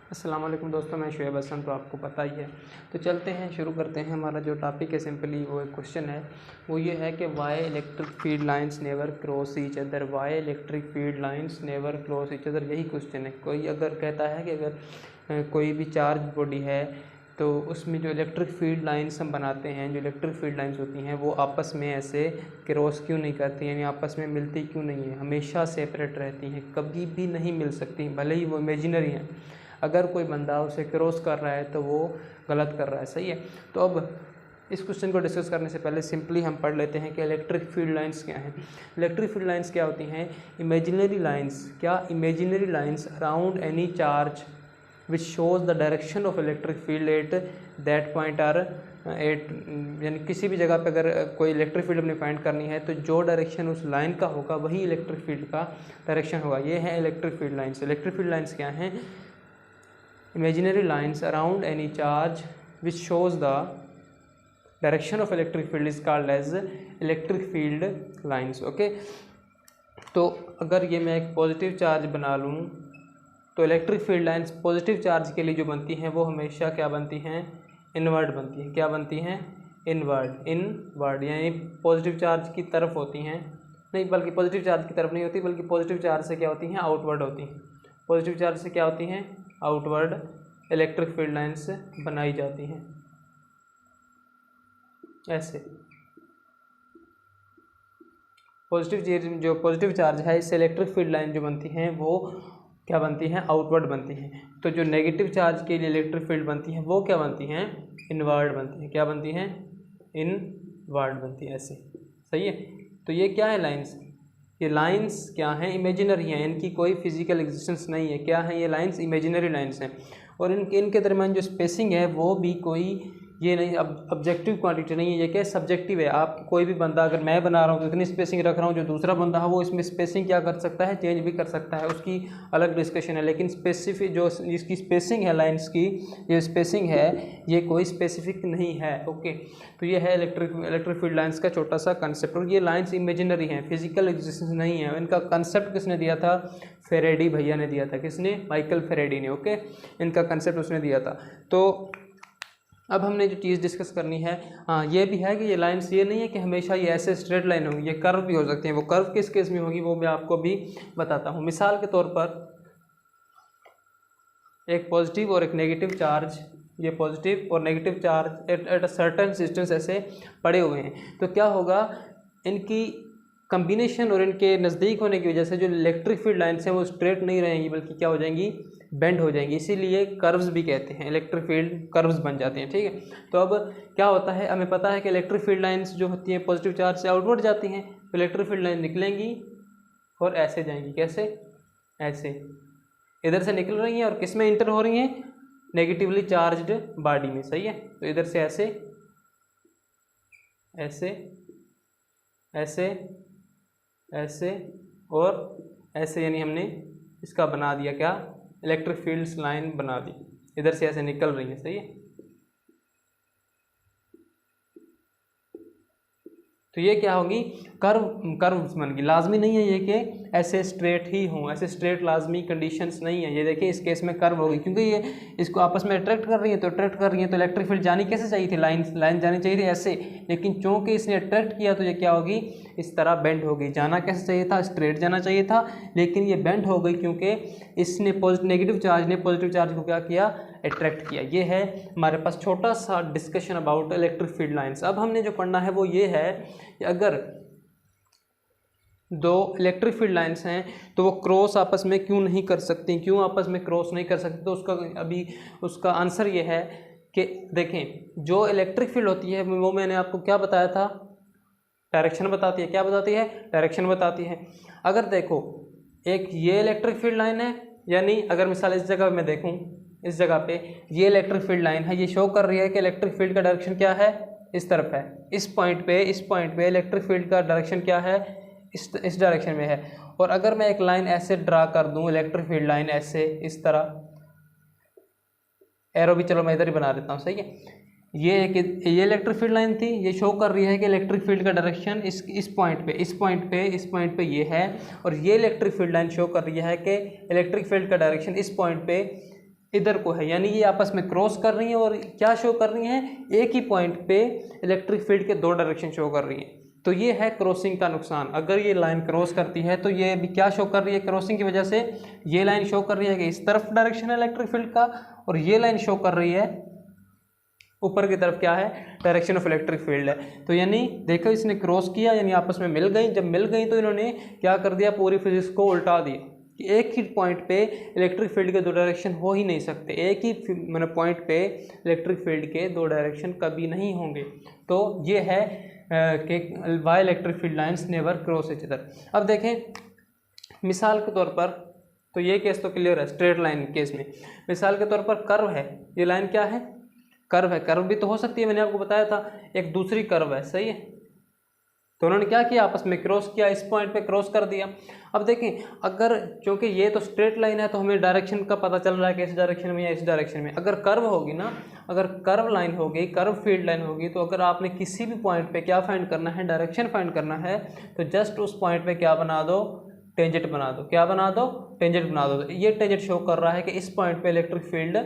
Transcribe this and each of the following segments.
अस्सलाम वालेकुम दोस्तों, मैं शुएब हसन, तो आपको पता ही है। तो चलते हैं, शुरू करते हैं। हमारा जो टॉपिक है सिंपली वो एक क्वेश्चन है, वो ये है कि Y electric field lines never cross each other. Y electric field lines never cross each other, यही क्वेश्चन है। कोई अगर कहता है कि अगर कोई भी चार्ज बॉडी है तो उसमें जो इलेक्ट्रिक फील्ड लाइंस हम बनाते हैं, जो इलेक्ट्रिक फील्ड लाइंस होती हैं वो आपस में ऐसे क्रॉस क्यों नहीं करती, यानी आपस में मिलती क्यों नहीं है, हमेशा सेपरेट रहती हैं, कभी भी नहीं मिल सकती, भले ही वो इमेजिनरी हैं। अगर कोई बंदा उसे क्रॉस कर रहा है तो वो गलत कर रहा है, सही है। तो अब इस क्वेश्चन को डिस्कस करने से पहले सिंपली हम पढ़ लेते हैं कि इलेक्ट्रिक फील्ड लाइंस क्या हैं। इलेक्ट्रिक फील्ड लाइंस क्या होती हैं? Imaginary lines. क्या? Imaginary lines around any charge which shows the direction of electric field at that point are at, यानी किसी भी जगह पे अगर कोई इलेक्ट्रिक फील्ड अपनी फाइंड करनी है तो जो डायरेक्शन उस लाइन का होगा वही इलेक्ट्रिक फील्ड का डायरेक्शन होगा। ये है electric field lines. Electric field lines क्या हैं? imaginary lines around any charge which shows the direction of electric field is called as electric field lines। Okay, तो अगर ये मैं एक पॉजिटिव चार्ज बना लूँ तो electric field lines positive charge के लिए जो बनती हैं वो हमेशा क्या बनती हैं? इनवर्ड बनती हैं। क्या बनती हैं? इनवर्ड, यानी पॉजिटिव चार्ज की तरफ होती हैं, नहीं बल्कि पॉजिटिव चार्ज की तरफ नहीं होती, बल्कि पॉजिटिव चार्ज से क्या होती हैं? आउटवर्ड होती हैं। पॉजिटिव चार्ज से क्या होती हैं? आउटवर्ड इलेक्ट्रिक फील्ड लाइंस बनाई जाती हैं ऐसे। जो पॉजिटिव चार्ज है इससे इलेक्ट्रिक फील्ड लाइन जो बनती हैं वो क्या बनती हैं? आउटवर्ड बनती हैं। तो जो नेगेटिव चार्ज के लिए इलेक्ट्रिक फील्ड बनती हैं वो क्या बनती हैं? इनवर्ड बनती हैं। क्या बनती हैं? इनवर्ड बनती हैं ऐसे, सही है। तो ये क्या है? लाइंस। ये लाइंस क्या हैं? इमेजिनरी हैं, इनकी कोई फिजिकल एग्जिस्टेंस नहीं है। क्या है ये लाइंस? इमेजिनरी लाइंस हैं। और इनके दरमियान जो स्पेसिंग है वो भी कोई ये नहीं, अब ऑब्जेक्टिव क्वांटिटी नहीं है, ये क्या सब्जेक्टिव है। आप कोई भी बंदा, अगर मैं बना रहा हूँ तो इतनी स्पेसिंग रख रहा हूँ, जो दूसरा बंदा है वो इसमें स्पेसिंग क्या कर सकता है? चेंज भी कर सकता है, उसकी अलग डिस्कशन है। लेकिन स्पेसिफिक जो इसकी स्पेसिंग है लाइंस की, ये स्पेसिंग है ये कोई स्पेसिफिक नहीं है। ओके, तो ये है इलेक्ट्रिक फील्ड लाइंस का छोटा सा कंसेप्ट। और ये लाइंस इमेजिनरी हैं, फिजिकल एग्जिस्टेंस नहीं है। इनका कंसेप्ट किसने दिया था? फेरेडी भैया ने दिया था। किसने? माइकल फेरेडी ने। ओके, इनका कंसेप्ट उसने दिया था। तो अब हमने जो चीज़ डिस्कस करनी है, हाँ ये भी है कि ये लाइंस ये नहीं है कि हमेशा ये ऐसे स्ट्रेट लाइन होगी, ये कर्व भी हो सकती हैं। वो कर्व किस केस में होगी वो मैं आपको भी बताता हूँ। मिसाल के तौर पर एक पॉजिटिव और एक नेगेटिव चार्ज, ये पॉजिटिव और negative charge at a certain distance ऐसे पड़े हुए हैं, तो क्या होगा? इनकी कम्बिनेशन और इनके नज़दीक होने की वजह से जो इलेक्ट्रिक फील्ड लाइन्स हैं वो स्ट्रेट नहीं रहेंगी, बल्कि क्या हो जाएंगी? बेंड हो जाएंगी। इसीलिए कर्व्स भी कहते हैं, इलेक्ट्रिक फील्ड कर्व्स बन जाते हैं, ठीक है। तो अब क्या होता है, हमें पता है कि इलेक्ट्रिक फील्ड लाइंस जो होती हैं पॉजिटिव चार्ज से आउटवर्ड जाती हैं, तो इलेक्ट्रिक फील्ड लाइन निकलेंगी और ऐसे जाएंगी। कैसे? ऐसे इधर से निकल रही हैं और किस में इंटर हो रही हैं? नेगेटिवली चार्ज्ड बॉडी में, सही है। तो इधर से ऐसे ऐसे ऐसे ऐसे और ऐसे, यानी हमने इसका बना दिया क्या? इलेक्ट्रिक फील्ड्स लाइन बना दी, इधर से ऐसे निकल रही है, सही है। तो ये क्या होगी? कर्व्स बन गई। लाजमी नहीं है ये कि ऐसे स्ट्रेट ही हों, ऐसे स्ट्रेट लाजमी कंडीशंस नहीं है। ये देखिए इस केस में कर्व होगी, क्योंकि ये इसको आपस में अट्रैक्ट कर रही है, तो अट्रैक्ट कर रही है तो इलेक्ट्रिक फील्ड जानी कैसे चाहिए थी? लाइन जानी चाहिए थी ऐसे, लेकिन चूंकि इसने अट्रैक्ट किया तो ये क्या होगी? इस तरह बेंड हो गई। जाना कैसे चाहिए था? स्ट्रेट जाना चाहिए था, लेकिन ये बेंड हो गई क्योंकि इसने नेगेटिव चार्ज ने पॉजिटिव चार्ज को क्या किया? अट्रैक्ट किया। ये है हमारे पास छोटा सा discussion about electric field lines. अब हमने जो पढ़ना है वो ये है कि अगर दो इलेक्ट्रिक फील्ड लाइंस हैं तो वो क्रॉस आपस में क्यों नहीं कर सकती? क्यों आपस में क्रॉस नहीं कर सकती? तो उसका आंसर ये है कि देखें, जो इलेक्ट्रिक फील्ड होती है वो मैंने आपको क्या बताया था? डायरेक्शन बताती है। क्या बताती है? डायरेक्शन बताती है। अगर देखो एक ये इलेक्ट्रिक फील्ड लाइन है, यानी अगर मिसाल इस जगह मैं देखूं, इस जगह पे ये इलेक्ट्रिक फील्ड लाइन है, ये शो कर रही है कि इलेक्ट्रिक फील्ड का डायरेक्शन क्या है? इस तरफ है। इस पॉइंट पे इलेक्ट्रिक फील्ड का डायरेक्शन क्या है? इस डायरेक्शन में है। और अगर मैं एक लाइन ऐसे ड्रा कर दूं, इलेक्ट्रिक फील्ड लाइन ऐसे इस तरह, एरो भी चलो मैं इधर ही बना देता हूँ, सही है। ये इलेक्ट्रिक फील्ड लाइन थी, ये शो कर रही है कि इलेक्ट्रिक फील्ड का डायरेक्शन इस पॉइंट पे ये है, और ये इलेक्ट्रिक फील्ड लाइन शो कर रही है कि इलेक्ट्रिक फील्ड का डायरेक्शन इस पॉइंट पे इधर को है, यानी ये आपस में क्रॉस कर रही हैं और क्या शो कर रही हैं, एक ही पॉइंट पे इलेक्ट्रिक फील्ड के दो डायरेक्शन शो कर रही हैं। तो ये है क्रॉसिंग का नुकसान। अगर ये लाइन क्रॉस करती है तो ये भी क्या शो कर रही है, क्रॉसिंग की वजह से ये लाइन शो कर रही है कि इस तरफ डायरेक्शन है इलेक्ट्रिक फील्ड का, और ये लाइन शो कर रही है ऊपर की तरफ क्या है, डायरेक्शन ऑफ इलेक्ट्रिक फील्ड है। तो यानी देखो इसने क्रॉस किया, यानी आपस में मिल गई। जब मिल गई तो इन्होंने क्या कर दिया, पूरी फिजिक्स को उल्टा दिया कि एक ही पॉइंट पे इलेक्ट्रिक फील्ड के दो डायरेक्शन हो ही नहीं सकते, एक ही मतलब पॉइंट पे इलेक्ट्रिक फील्ड के दो डायरेक्शन कभी नहीं होंगे। तो ये है कि Y electric field lines never cross each other. अब देखें मिसाल के तौर पर, तो ये केस तो क्लियर है स्ट्रेट लाइन केस में। मिसाल के तौर पर कर्व है, ये लाइन क्या है, कर्व है। कर्व भी तो हो सकती है, मैंने आपको बताया था, एक दूसरी कर्व है, सही है। तो उन्होंने क्या किया, आपस में क्रॉस किया, इस पॉइंट पे क्रॉस कर दिया। अब देखें अगर क्योंकि ये तो स्ट्रेट लाइन है तो हमें डायरेक्शन का पता चल रहा है कि इस डायरेक्शन में या इस डायरेक्शन में। अगर कर्व होगी ना, अगर कर्व लाइन होगी, कर्व फील्ड लाइन होगी, तो अगर आपने किसी भी पॉइंट पे क्या फाइंड करना है, डायरेक्शन फाइंड करना है, तो जस्ट उस पॉइंट पे क्या बना दो, टेंजेंट बना दो। क्या बना दो, टेंजेंट बना दो। ये टेंजेंट शो कर रहा है कि इस पॉइंट पे इलेक्ट्रिक फील्ड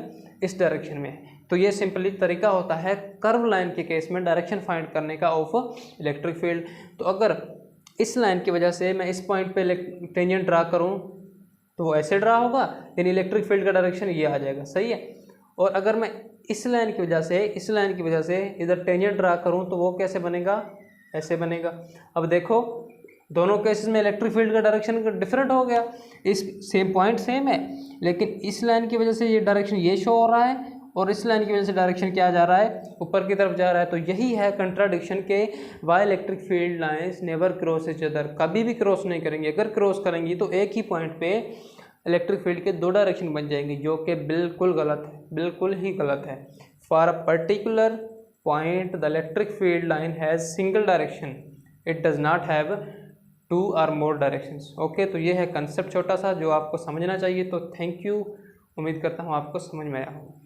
इस डायरेक्शन में है। तो ये सिंपली तरीका होता है कर्व लाइन के केस में डायरेक्शन फाइंड करने का ऑफ इलेक्ट्रिक फील्ड। तो अगर इस लाइन की वजह से मैं इस पॉइंट पे टेंजेंट ड्रा करूं तो वो ऐसे ड्रा होगा, यानी इलेक्ट्रिक फील्ड का डायरेक्शन ये आ जाएगा, सही है। और अगर मैं इस लाइन की वजह से इधर टेंजेंट ड्रा करूं तो वो कैसे बनेगा, ऐसे बनेगा। अब देखो दोनों केसेस में इलेक्ट्रिक फील्ड का डायरेक्शन डिफरेंट हो गया। इस सेम पॉइंट सेम है, लेकिन इस लाइन की वजह से ये डायरेक्शन ये शो हो रहा है और इस लाइन की वजह से डायरेक्शन क्या जा रहा है, ऊपर की तरफ जा रहा है। तो यही है कंट्राडिक्शन के Y electric field lines never cross each other, कभी भी क्रॉस नहीं करेंगी। अगर क्रॉस करेंगी तो एक ही पॉइंट पे इलेक्ट्रिक फील्ड के दो डायरेक्शन बन जाएंगे, जो कि बिल्कुल गलत है, बिल्कुल ही गलत है। For a particular point the electric field line has single direction, it does not have 2 और मोर डायरेक्शंस। ओके, तो ये है कंसेप्ट छोटा सा जो आपको समझना चाहिए। तो थैंक यू, उम्मीद करता हूँ आपको समझ में आया हो।